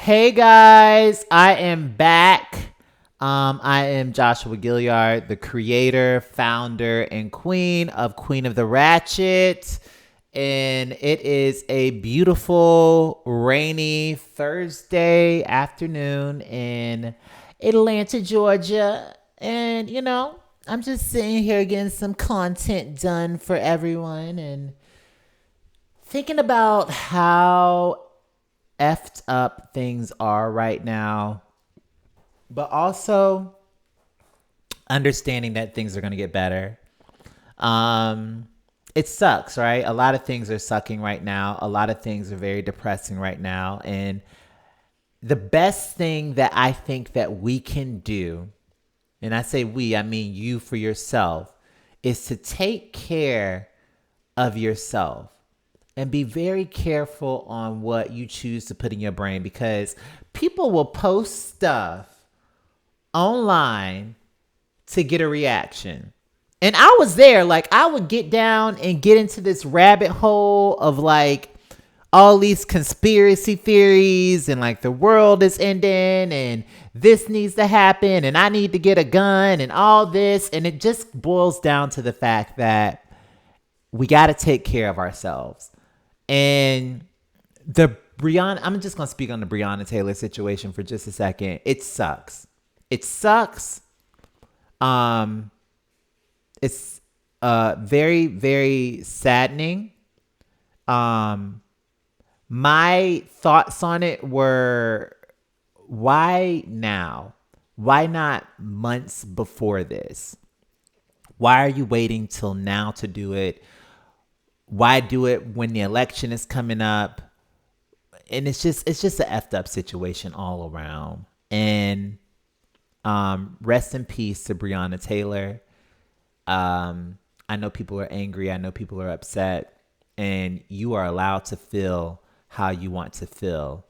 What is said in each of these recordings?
Hey guys, I am back. I am Joshua Gilliard, the creator, founder, and Queen of the Ratchet. And it is a beautiful, rainy Thursday afternoon in Atlanta, Georgia. And, I'm just sitting here getting some content done for everyone and thinking about how effed up things are right now, but also understanding that things are going to get better. Um, it sucks, right? A lot of things are sucking right now. A lot of things are very depressing right now. And the best thing that I think that we can do, and I say we, I mean you for yourself, is to take care of yourself and be very careful on what you choose to put in your brain, because people will post stuff online to get a reaction. And I was there, like I would get down and get into this rabbit hole of like all these conspiracy theories and like the world is ending and this needs to happen and I need to get a gun and all this. And it just boils down to the fact that we got to take care of ourselves. And I'm just going to speak on the Breonna Taylor situation for just a second. It sucks. It sucks. It's very, very saddening. My thoughts on it were, why now? Why not months before this? Why are you waiting till now to do it? Why do it when the election is coming up? And it's just an effed up situation all around. And rest in peace to Breonna Taylor. I know people are angry. I know people are upset. And you are allowed to feel how you want to feel.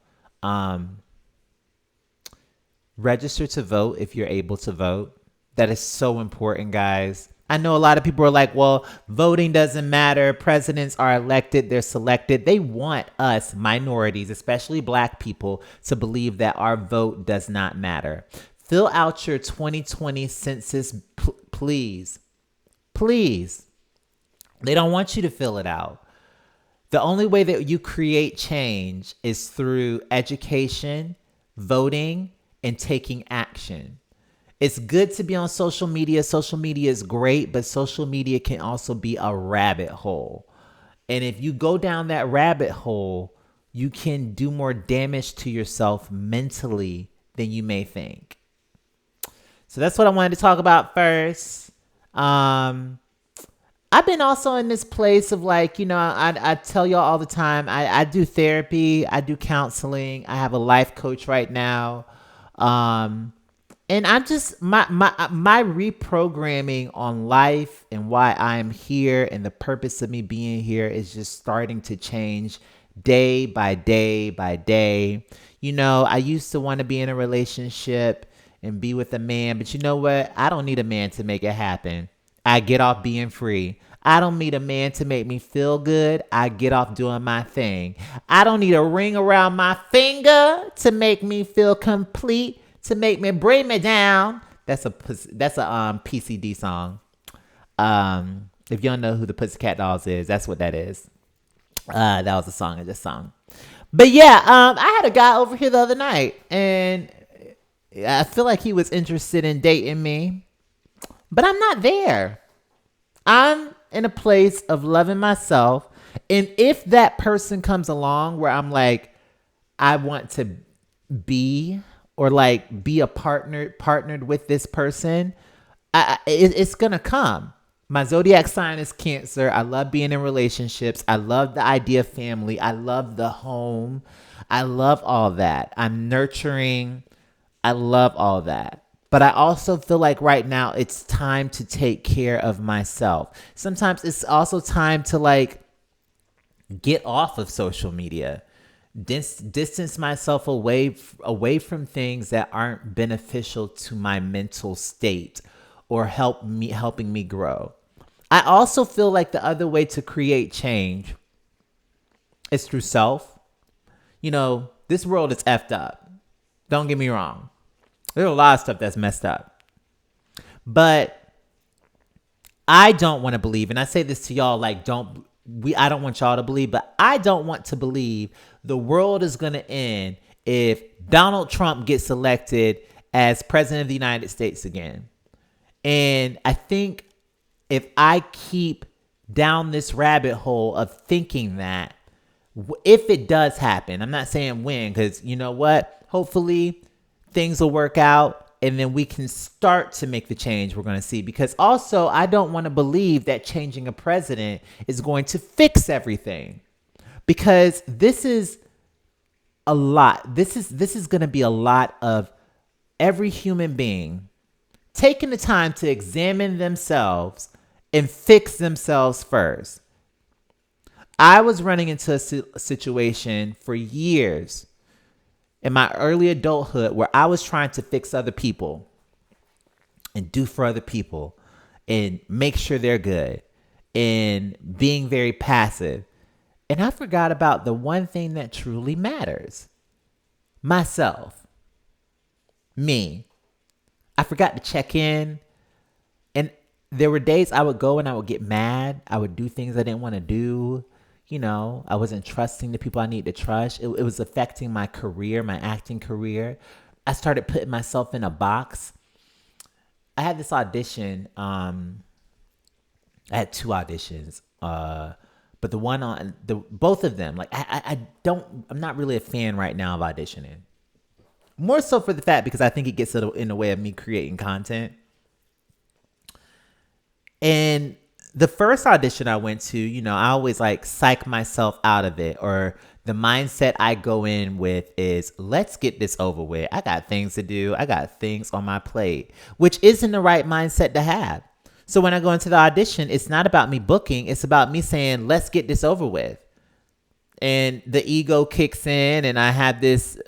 Register to vote if you're able to vote. That is so important, guys. I know a lot of people are like, well, voting doesn't matter. Presidents are elected. They're selected. They want us, minorities, especially Black people, to believe that our vote does not matter. Fill out your 2020 census, please. Please. They don't want you to fill it out. The only way that you create change is through education, voting, and taking action. It's good to be on social media. Social media is great, but social media can also be a rabbit hole. And if you go down that rabbit hole, you can do more damage to yourself mentally than you may think. So that's what I wanted to talk about first. I've been also in this place of like, I tell y'all all the time, I do therapy, I do counseling, I have a life coach right now. And I'm just my reprogramming on life and why I am here and the purpose of me being here is just starting to change day by day by day. I used to want to be in a relationship and be with a man, but you know what? I don't need a man to make it happen. I get off being free. I don't need a man to make me feel good. I get off doing my thing. I don't need a ring around my finger to make me feel complete, to make me bring me down. That's a PCD song. If you don't know who the Pussycat Dolls is, that's what that is. That was a song I just sung. But yeah, I had a guy over here the other night, and I feel like he was interested in dating me, but I'm not there. I'm in a place of loving myself. And if that person comes along where I'm like, I want to be or like be a partnered with this person, it's going to come. My zodiac sign is Cancer. I love being in relationships. I love the idea of family. I love the home. I love all that. I'm nurturing. I love all that. But I also feel like right now it's time to take care of myself. Sometimes it's also time to like get off of social media, distance myself away from things that aren't beneficial to my mental state or helping me grow. I also feel like the other way to create change is through self. This world is effed up. Don't get me wrong. There's a lot of stuff that's messed up. But I don't want to believe, and I say this to y'all like I don't want y'all to believe, but I don't want to believe the world is going to end if Donald Trump gets elected as president of the United States again. And I think if I keep down this rabbit hole of thinking that, if it does happen, I'm not saying when, because you know what? Hopefully things will work out and then we can start to make the change we're going to see. Because also, I don't want to believe that changing a president is going to fix everything. Because this is a lot. This is going to be a lot of every human being taking the time to examine themselves and fix themselves first. I was running into a situation for years in my early adulthood where I was trying to fix other people and do for other people and make sure they're good and being very passive. And I forgot about the one thing that truly matters. Myself. Me. I forgot to check in. And there were days I would go and I would get mad. I would do things I didn't want to do. You know, I wasn't trusting the people I need to trust. It was affecting my career, my acting career. I started putting myself in a box. I had this audition. I had 2 auditions. But the one on both of them, like I'm not really a fan right now of auditioning. More so for the fact because I think it gets in the way of me creating content. And the first audition I went to, you know, I always like psych myself out of it, or the mindset I go in with is, let's get this over with. I got things to do. I got things on my plate, which isn't the right mindset to have. So when I go into the audition, it's not about me booking. It's about me saying, let's get this over with. And the ego kicks in and I have this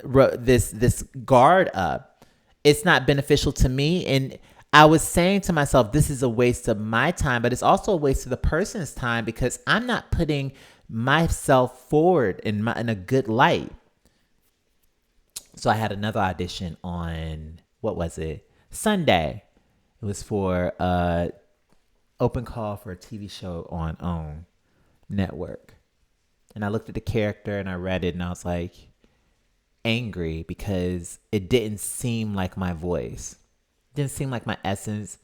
guard up. It's not beneficial to me. And I was saying to myself, this is a waste of my time, but it's also a waste of the person's time because I'm not putting myself forward in a good light. So I had another audition on, what was it? Sunday. It was for open call for a TV show on OWN network. And I looked at the character and I read it and I was like angry because it didn't seem like my voice. Didn't seem like my essence.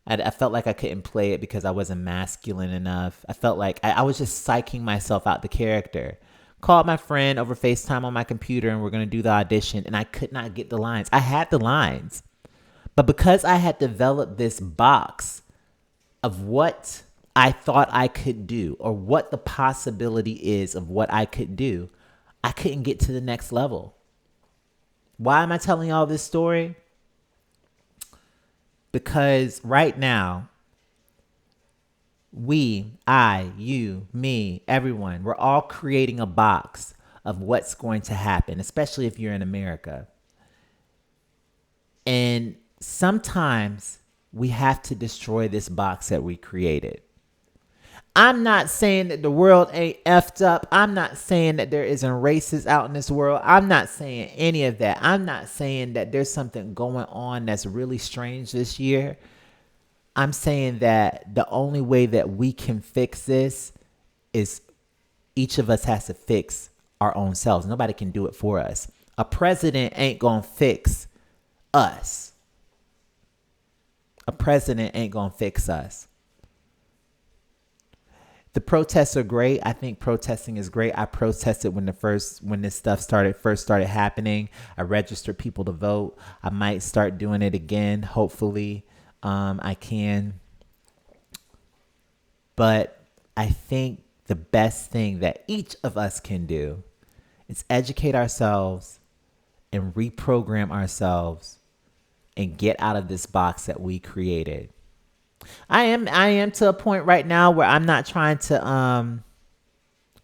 I felt like I couldn't play it because I wasn't masculine enough. I felt like I was just psyching myself out the character. Called my friend over FaceTime on my computer and we're going to do the audition and I could not get the lines. I had the lines. But because I had developed this box of what I thought I could do or what the possibility is of what I could do, I couldn't get to the next level. Why am I telling y'all this story? Because right now, I, you, me, everyone, we're all creating a box of what's going to happen, especially if you're in America. And sometimes we have to destroy this box that we created. I'm not saying that the world ain't effed up. I'm not saying that there isn't racists out in this world. I'm not saying any of that. I'm not saying that there's something going on that's really strange this year. I'm saying that the only way that we can fix this is each of us has to fix our own selves. Nobody can do it for us. A president ain't gonna fix us. A president ain't gonna fix us. The protests are great. I think protesting is great. I protested when this stuff first started happening. I registered people to vote. I might start doing it again. Hopefully, I can. But I think the best thing that each of us can do is educate ourselves and reprogram ourselves and get out of this box that we created. I am to a point right now where I'm not trying to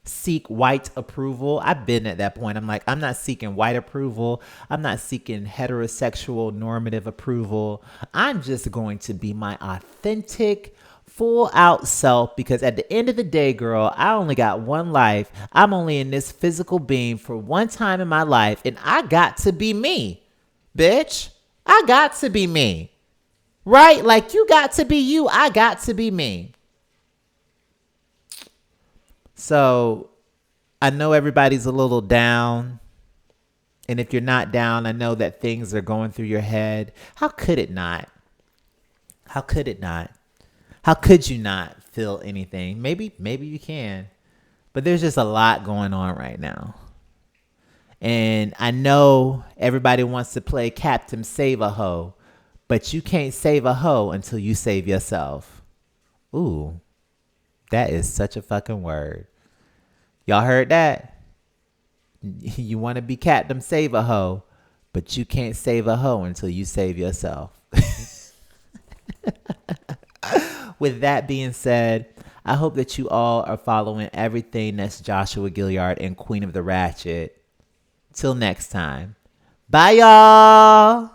seek white approval. I've been at that point. I'm like, I'm not seeking white approval. I'm not seeking heterosexual normative approval. I'm just going to be my authentic, full out self because at the end of the day, girl, I only got one life. I'm only in this physical being for one time in my life and I got to be me. bitch. I got to be me. Right? Like, you got to be you. I got to be me. So I know everybody's a little down. And if you're not down, I know that things are going through your head. How could it not? How could it not? How could you not feel anything? Maybe you can. But there's just a lot going on right now. And I know everybody wants to play Captain Save a Hoe, but you can't save a hoe until you save yourself. Ooh, that is such a fucking word. Y'all heard that? You want to be Captain Save a Hoe, but you can't save a hoe until you save yourself. With that being said, I hope that you all are following everything that's Joshua Gilliard and Queen of the Ratchet. Till next time. Bye, y'all.